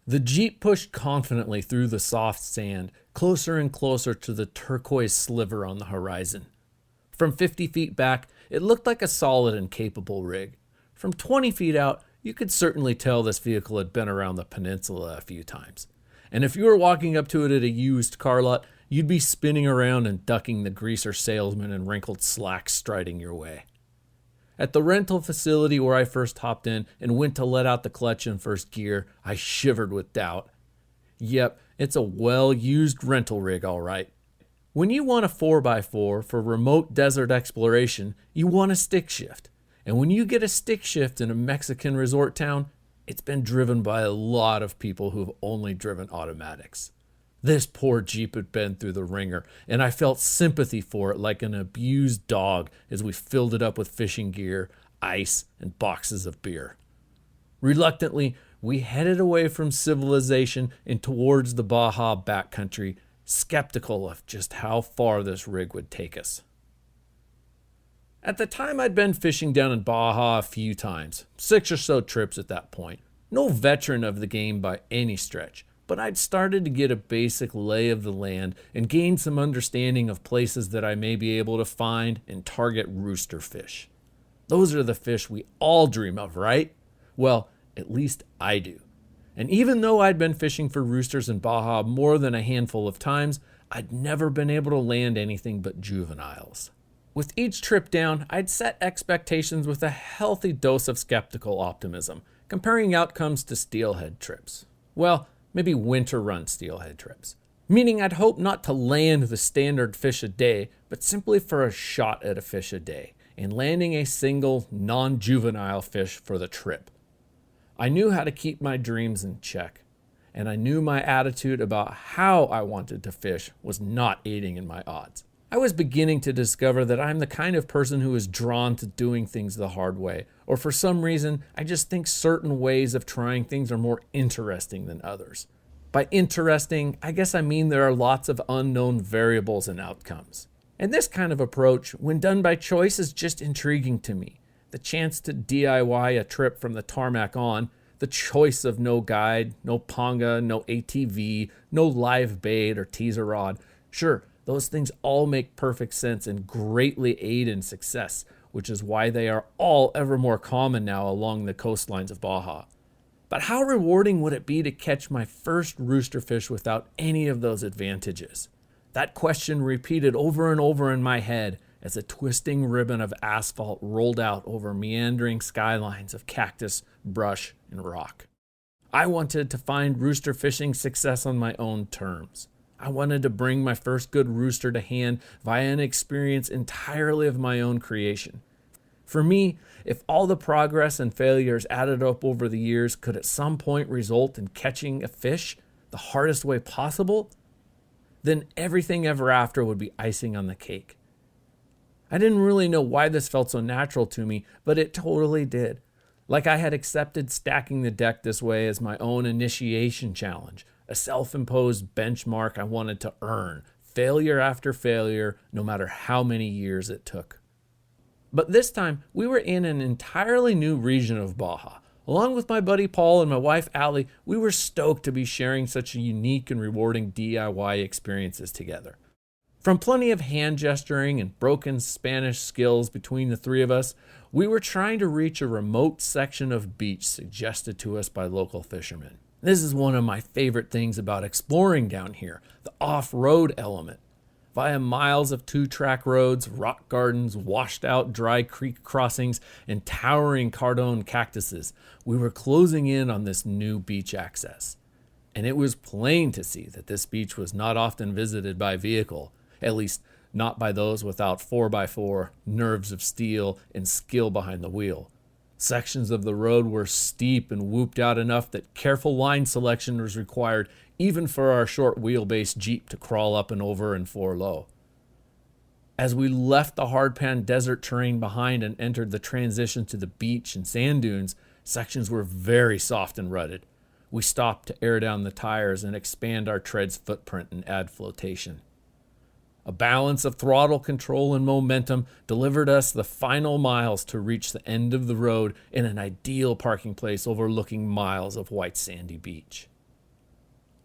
The Jeep pushed confidently through the soft sand, closer and closer to the turquoise sliver on the horizon. From 50 feet back, it looked like a solid and capable rig. From 20 feet out, you could certainly tell this vehicle had been around the peninsula a few times. And if you were walking up to it at a used car lot, you'd be spinning around and ducking the greaser salesman and wrinkled slacks striding your way. At the rental facility where I first hopped in and went to let out the clutch in first gear, I shivered with doubt. Yep, it's a well-used rental rig, all right. When you want a 4x4 for remote desert exploration, you want a stick shift. And when you get a stick shift in a Mexican resort town, it's been driven by a lot of people who've only driven automatics. This poor Jeep had been through the ringer, and I felt sympathy for it like an abused dog as we filled it up with fishing gear, ice, and boxes of beer. Reluctantly, we headed away from civilization and towards the Baja backcountry, skeptical of just how far this rig would take us. At the time, I'd been fishing down in Baja a few times, 6 or so trips at that point. No veteran of the game by any stretch, but I'd started to get a basic lay of the land and gain some understanding of places that I may be able to find and target rooster fish. Those are the fish we all dream of, right? Well, at least I do. And even though I'd been fishing for roosters in Baja more than a handful of times, I'd never been able to land anything but juveniles. With each trip down, I'd set expectations with a healthy dose of skeptical optimism, comparing outcomes to steelhead trips. Well, maybe winter run steelhead trips. Meaning I'd hope not to land the standard fish a day, but simply for a shot at a fish a day, and landing a single, non-juvenile fish for the trip. I knew how to keep my dreams in check, and I knew my attitude about how I wanted to fish was not aiding in my odds. I was beginning to discover that I'm the kind of person who is drawn to doing things the hard way, or for some reason, I just think certain ways of trying things are more interesting than others. By interesting, I guess I mean there are lots of unknown variables and outcomes. And this kind of approach, when done by choice, is just intriguing to me. The chance to DIY a trip from the tarmac on, the choice of no guide, no ponga, no ATV, no live bait or teaser rod. Sure, those things all make perfect sense and greatly aid in success, which is why they are all ever more common now along the coastlines of Baja. But how rewarding would it be to catch my first rooster fish without any of those advantages? That question repeated over and over in my head as a twisting ribbon of asphalt rolled out over meandering skylines of cactus, brush, and rock. I wanted to find rooster fishing success on my own terms. I wanted to bring my first good rooster to hand via an experience entirely of my own creation. For me, if all the progress and failures added up over the years could at some point result in catching a fish the hardest way possible, then everything ever after would be icing on the cake. I didn't really know why this felt so natural to me, but it totally did. Like I had accepted stacking the deck this way as my own initiation challenge, a self-imposed benchmark I wanted to earn, failure after failure, no matter how many years it took. But this time, we were in an entirely new region of Baja. Along with my buddy Paul and my wife Allie, we were stoked to be sharing such unique and rewarding DIY experiences together. From plenty of hand gesturing and broken Spanish skills between the three of us, we were trying to reach a remote section of beach suggested to us by local fishermen. This is one of my favorite things about exploring down here, the off-road element. Via miles of 2-track roads, rock gardens, washed-out dry creek crossings, and towering cardone cactuses, we were closing in on this new beach access. And it was plain to see that this beach was not often visited by vehicle, at least not by those without 4x4, nerves of steel, and skill behind the wheel. Sections of the road were steep and whooped out enough that careful line selection was required even for our short wheelbase Jeep to crawl up and over and four low. As we left the hardpan desert terrain behind and entered the transition to the beach and sand dunes, sections were very soft and rutted. We stopped to air down the tires and expand our tread's footprint and add flotation. A balance of throttle control and momentum delivered us the final miles to reach the end of the road in an ideal parking place overlooking miles of white sandy beach.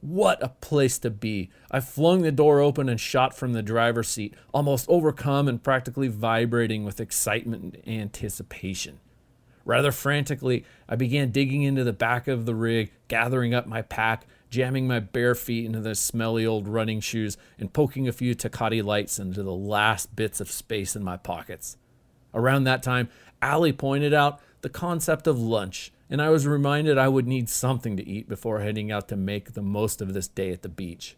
What a place to be. I flung the door open and shot from the driver's seat, almost overcome and practically vibrating with excitement and anticipation. Rather frantically, I began digging into the back of the rig, gathering up my pack, jamming my bare feet into the smelly old running shoes, and poking a few Takati lights into the last bits of space in my pockets. Around that time, Allie pointed out the concept of lunch, and I was reminded I would need something to eat before heading out to make the most of this day at the beach.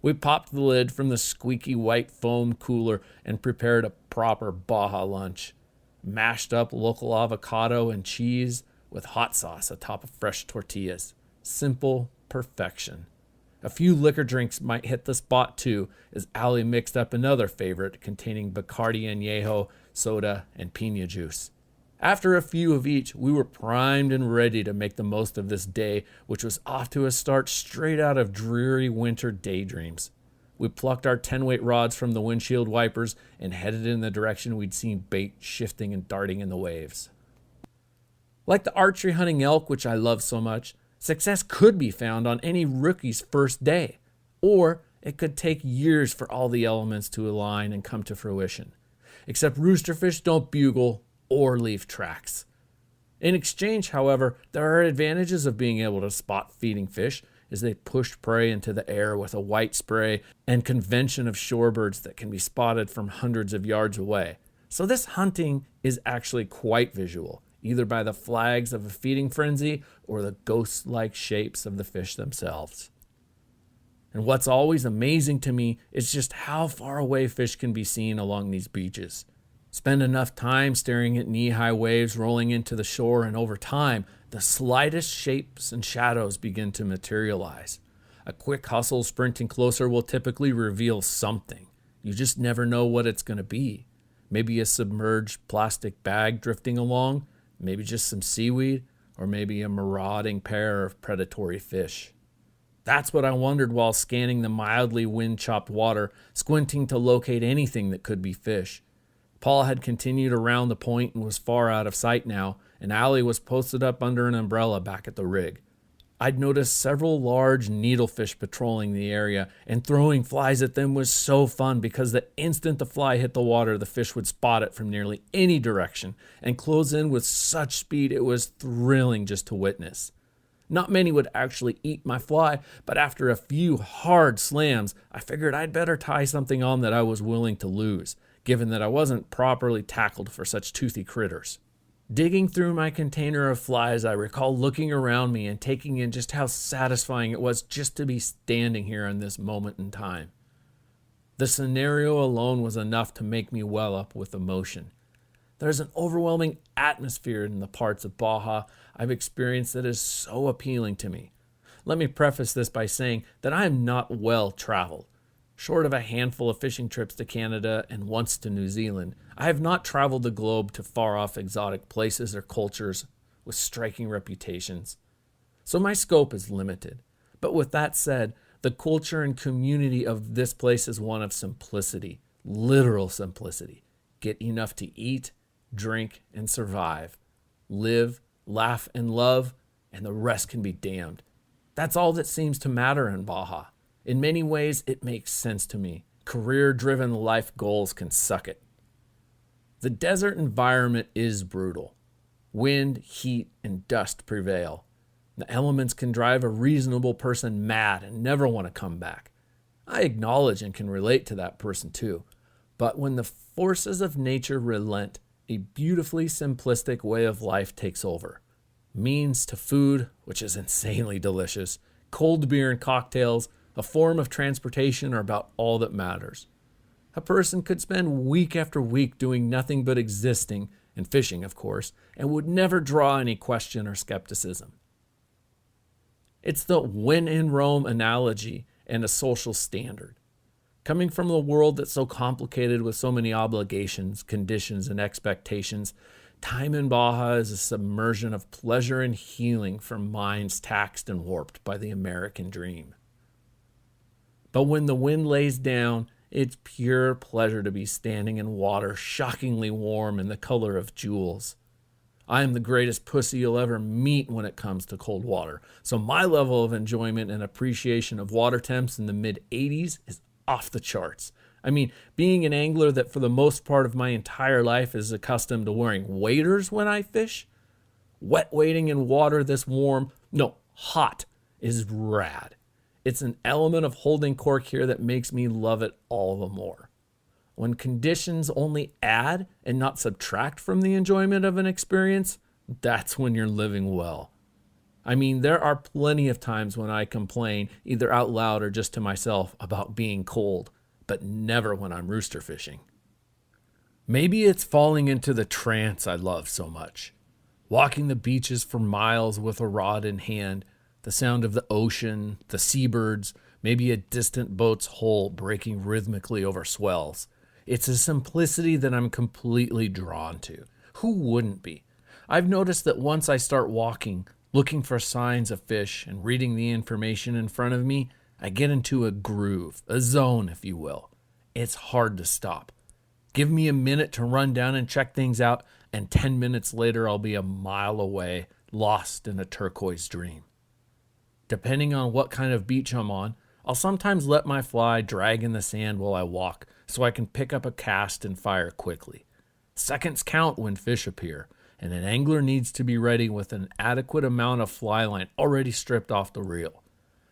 We popped the lid from the squeaky white foam cooler and prepared a proper Baja lunch. Mashed up local avocado and cheese with hot sauce atop of fresh tortillas. Simple perfection. A few liquor drinks might hit the spot too, as Allie mixed up another favorite containing Bacardi Añejo, soda, and piña juice. After a few of each, we were primed and ready to make the most of this day, which was off to a start straight out of dreary winter daydreams. We plucked our 10-weight rods from the windshield wipers and headed in the direction we'd seen bait shifting and darting in the waves. Like the archery hunting elk, which I love so much, success could be found on any rookie's first day, or it could take years for all the elements to align and come to fruition. Except roosterfish don't bugle or leave tracks. In exchange, however, there are advantages of being able to spot feeding fish as they push prey into the air with a white spray and convention of shorebirds that can be spotted from hundreds of yards away. So this hunting is actually quite visual, either by the flags of a feeding frenzy or the ghost-like shapes of the fish themselves. And what's always amazing to me is just how far away fish can be seen along these beaches. Spend enough time staring at knee-high waves rolling into the shore, and over time, the slightest shapes and shadows begin to materialize. A quick hustle sprinting closer will typically reveal something. You just never know what it's going to be. Maybe a submerged plastic bag drifting along, maybe just some seaweed, or maybe a marauding pair of predatory fish. That's what I wondered while scanning the mildly wind-chopped water, squinting to locate anything that could be fish. Paul had continued around the point and was far out of sight now, and Allie was posted up under an umbrella back at the rig. I'd noticed several large needlefish patrolling the area, and throwing flies at them was so fun because the instant the fly hit the water, the fish would spot it from nearly any direction and close in with such speed it was thrilling just to witness. Not many would actually eat my fly, but after a few hard slams, I figured I'd better tie something on that I was willing to lose, given that I wasn't properly tackled for such toothy critters. Digging through my container of flies, I recall looking around me and taking in just how satisfying it was just to be standing here in this moment in time. The scenario alone was enough to make me well up with emotion. There's an overwhelming atmosphere in the parts of Baja I've experienced that is so appealing to me. Let me preface this by saying that I am not well traveled. Short of a handful of fishing trips to Canada and once to New Zealand, I have not traveled the globe to far-off exotic places or cultures with striking reputations. So my scope is limited. But with that said, the culture and community of this place is one of simplicity, literal simplicity. Get enough to eat, drink, and survive. Live, laugh, and love, and the rest can be damned. That's all that seems to matter in Baja. In many ways, it makes sense to me. Career-driven life goals can suck it. The desert environment is brutal. Wind, heat, and dust prevail. The elements can drive a reasonable person mad and never want to come back. I acknowledge and can relate to that person too. But when the forces of nature relent, a beautifully simplistic way of life takes over. Means to food, which is insanely delicious, cold beer and cocktails, a form of transportation are about all that matters. A person could spend week after week doing nothing but existing, and fishing, of course, and would never draw any question or skepticism. It's the when in Rome analogy and a social standard. Coming from a world that's so complicated with so many obligations, conditions, and expectations, time in Baja is a submersion of pleasure and healing for minds taxed and warped by the American dream. But when the wind lays down, it's pure pleasure to be standing in water shockingly warm and the color of jewels. I am the greatest pussy you'll ever meet when it comes to cold water. So my level of enjoyment and appreciation of water temps in the mid 80s is off the charts. I mean, being an angler that for the most part of my entire life is accustomed to wearing waders when I fish, wet wading in water this warm, no, hot, is rad. It's an element of holding cork here that makes me love it all the more. When conditions only add and not subtract from the enjoyment of an experience, that's when you're living well. I mean, there are plenty of times when I complain, either out loud or just to myself, about being cold, but never when I'm rooster fishing. Maybe it's falling into the trance I love so much. Walking the beaches for miles with a rod in hand, the sound of the ocean, the seabirds, maybe a distant boat's hull breaking rhythmically over swells. It's a simplicity that I'm completely drawn to. Who wouldn't be? I've noticed that once I start walking, looking for signs of fish and reading the information in front of me, I get into a groove, a zone, if you will. It's hard to stop. Give me a minute to run down and check things out, and 10 minutes later I'll be a mile away, lost in a turquoise dream. Depending on what kind of beach I'm on, I'll sometimes let my fly drag in the sand while I walk so I can pick up a cast and fire quickly. Seconds count when fish appear, and an angler needs to be ready with an adequate amount of fly line already stripped off the reel.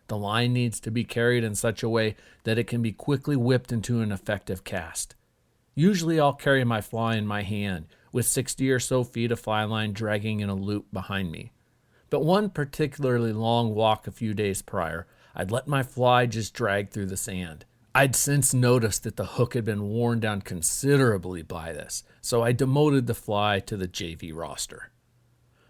The line needs to be carried in such a way that it can be quickly whipped into an effective cast. Usually I'll carry my fly in my hand, with 60 or so feet of fly line dragging in a loop behind me. But one particularly long walk a few days prior, I'd let my fly just drag through the sand. I'd since noticed that the hook had been worn down considerably by this, so I demoted the fly to the JV roster.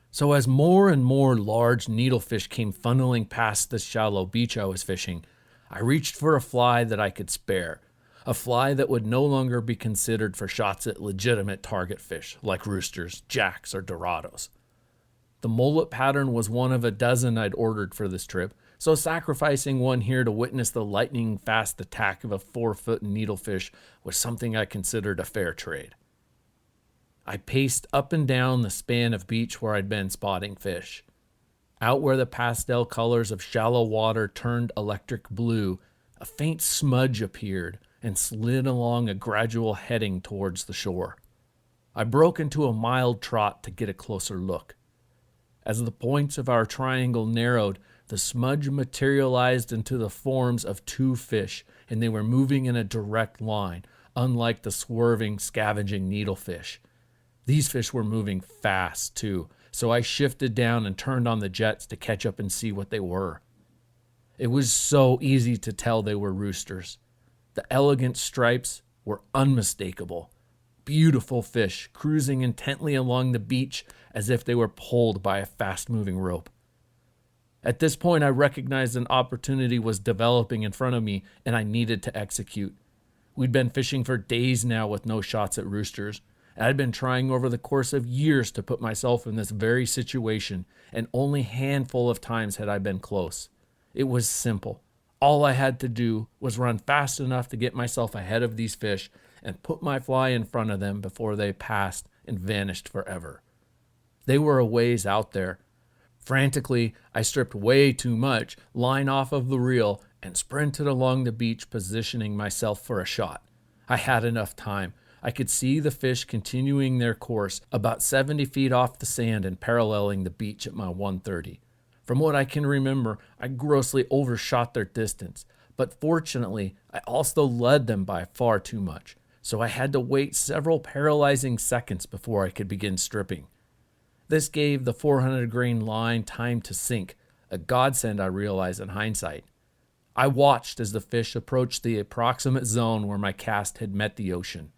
So as more and more large needlefish came funneling past the shallow beach I was fishing, I reached for a fly that I could spare, a fly that would no longer be considered for shots at legitimate target fish like roosters, jacks, or dorados. The mullet pattern was one of a dozen I'd ordered for this trip, so sacrificing one here to witness the lightning-fast attack of a 4-foot needlefish was something I considered a fair trade. I paced up and down the span of beach where I'd been spotting fish. Out where the pastel colors of shallow water turned electric blue, a faint smudge appeared and slid along a gradual heading towards the shore. I broke into a mild trot to get a closer look. As the points of our triangle narrowed, the smudge materialized into the forms of 2 fish, and they were moving in a direct line, unlike the swerving, scavenging needlefish. These fish were moving fast, too, so I shifted down and turned on the jets to catch up and see what they were. It was so easy to tell they were roosters. The elegant stripes were unmistakable. Beautiful fish cruising intently along the beach as if they were pulled by a fast-moving rope. At this point, I recognized an opportunity was developing in front of me, and I needed to execute. We'd been fishing for days now with no shots at roosters, and I'd been trying over the course of years to put myself in this very situation, and only a handful of times had I been close. It was simple. All I had to do was run fast enough to get myself ahead of these fish and put my fly in front of them before they passed and vanished forever. They were a ways out there. Frantically, I stripped way too much line off of the reel and sprinted along the beach, positioning myself for a shot. I had enough time. I could see the fish continuing their course about 70 feet off the sand and paralleling the beach at my 130. From what I can remember, I grossly overshot their distance, but fortunately, I also led them by far too much, so I had to wait several paralyzing seconds before I could begin stripping. This gave the 400-grain line time to sink, a godsend I realize in hindsight. I watched as the fish approached the approximate zone where my cast had met the ocean.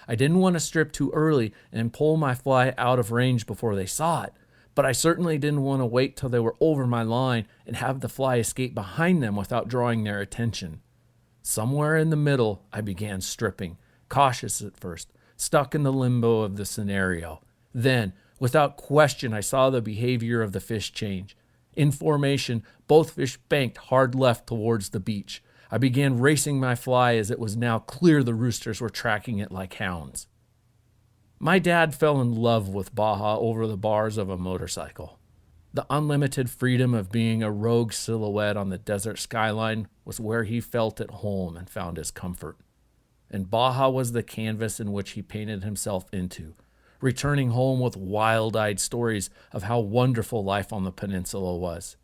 I didn't want to strip too early and pull my fly out of range before they saw it, but I certainly didn't want to wait till they were over my line and have the fly escape behind them without drawing their attention. Somewhere in the middle, I began stripping, cautious at first, stuck in the limbo of the scenario. Then, without question, I saw the behavior of the fish change. In formation, both fish banked hard left towards the beach. I began racing my fly as it was now clear the roosters were tracking it like hounds. My dad fell in love with Baja over the bars of a motorcycle. The unlimited freedom of being a rogue silhouette on the desert skyline was where he felt at home and found his comfort. And Baja was the canvas in which he painted himself into, returning home with wild-eyed stories of how wonderful life on the peninsula was.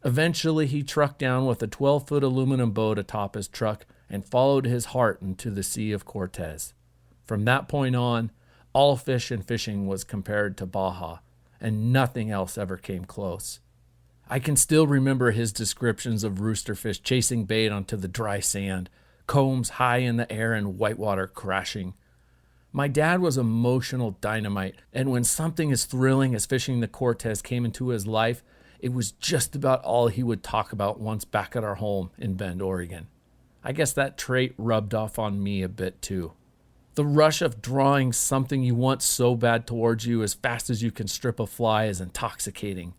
Eventually, he trucked down with a 12-foot aluminum boat atop his truck and followed his heart into the Sea of Cortez. From that point on, all fish and fishing was compared to Baja, and nothing else ever came close. I can still remember his descriptions of rooster fish chasing bait onto the dry sand, combs high in the air and whitewater crashing. My dad was emotional dynamite, and when something as thrilling as fishing the Cortez came into his life, it was just about all he would talk about once back at our home in Bend, Oregon. I guess that trait rubbed off on me a bit too. The rush of drawing something you want so bad towards you as fast as you can strip a fly is intoxicating.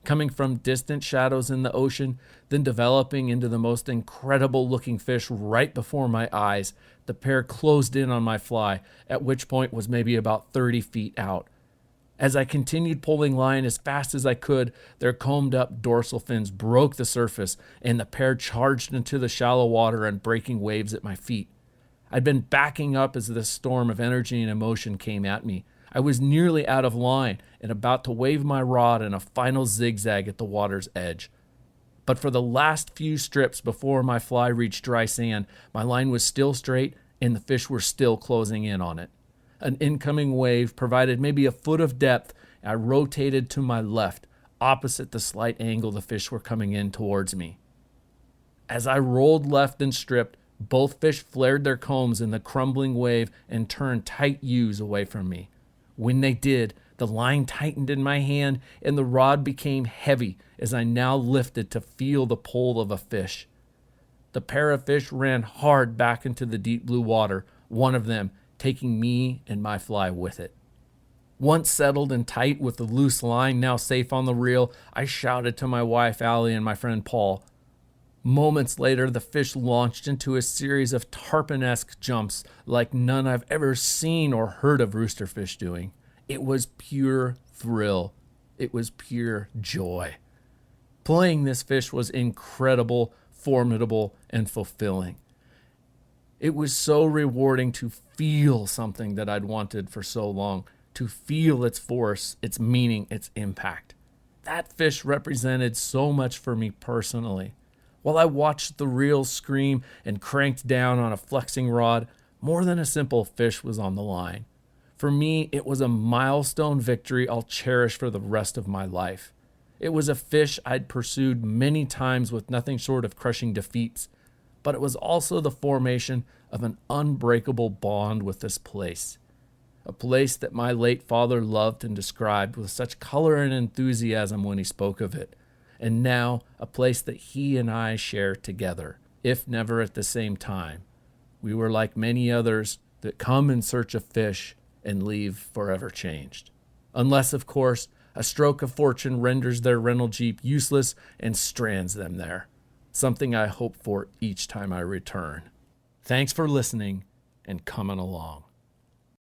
Coming from distant shadows in the ocean, then developing into the most incredible looking fish right before my eyes, the pair closed in on my fly, at which point was maybe about 30 feet out. As I continued pulling line as fast as I could, their combed up dorsal fins broke the surface and the pair charged into the shallow water and breaking waves at my feet. I'd been backing up as this storm of energy and emotion came at me. I was nearly out of line and about to wave my rod in a final zigzag at the water's edge. But for the last few strips before my fly reached dry sand, my line was still straight and the fish were still closing in on it. An incoming wave provided maybe a foot of depth. I rotated to my left, opposite the slight angle the fish were coming in towards me. As I rolled left and stripped, both fish flared their combs in the crumbling wave and turned tight U's away from me. When they did, the line tightened in my hand and the rod became heavy as I now lifted to feel the pull of a fish. The pair of fish ran hard back into the deep blue water, one of them taking me and my fly with it. Once settled and tight with the loose line now safe on the reel, I shouted to my wife Allie and my friend Paul. Moments later, the fish launched into a series of tarpon-esque jumps like none I've ever seen or heard of roosterfish doing. It was pure thrill. It was pure joy. Playing this fish was incredible, formidable, and fulfilling. It was so rewarding to feel something that I'd wanted for so long, to feel its force, its meaning, its impact. That fish represented so much for me personally. While I watched the reel scream and cranked down on a flexing rod, more than a simple fish was on the line. For me, it was a milestone victory I'll cherish for the rest of my life. It was a fish I'd pursued many times with nothing short of crushing defeats, but it was also the formation of an unbreakable bond with this place. A place that my late father loved and described with such color and enthusiasm when he spoke of it. And now a place that he and I share together, if never at the same time. We were like many others that come in search of fish and leave forever changed. Unless, of course, a stroke of fortune renders their rental jeep useless and strands them there. Something I hope for each time I return. Thanks for listening and coming along.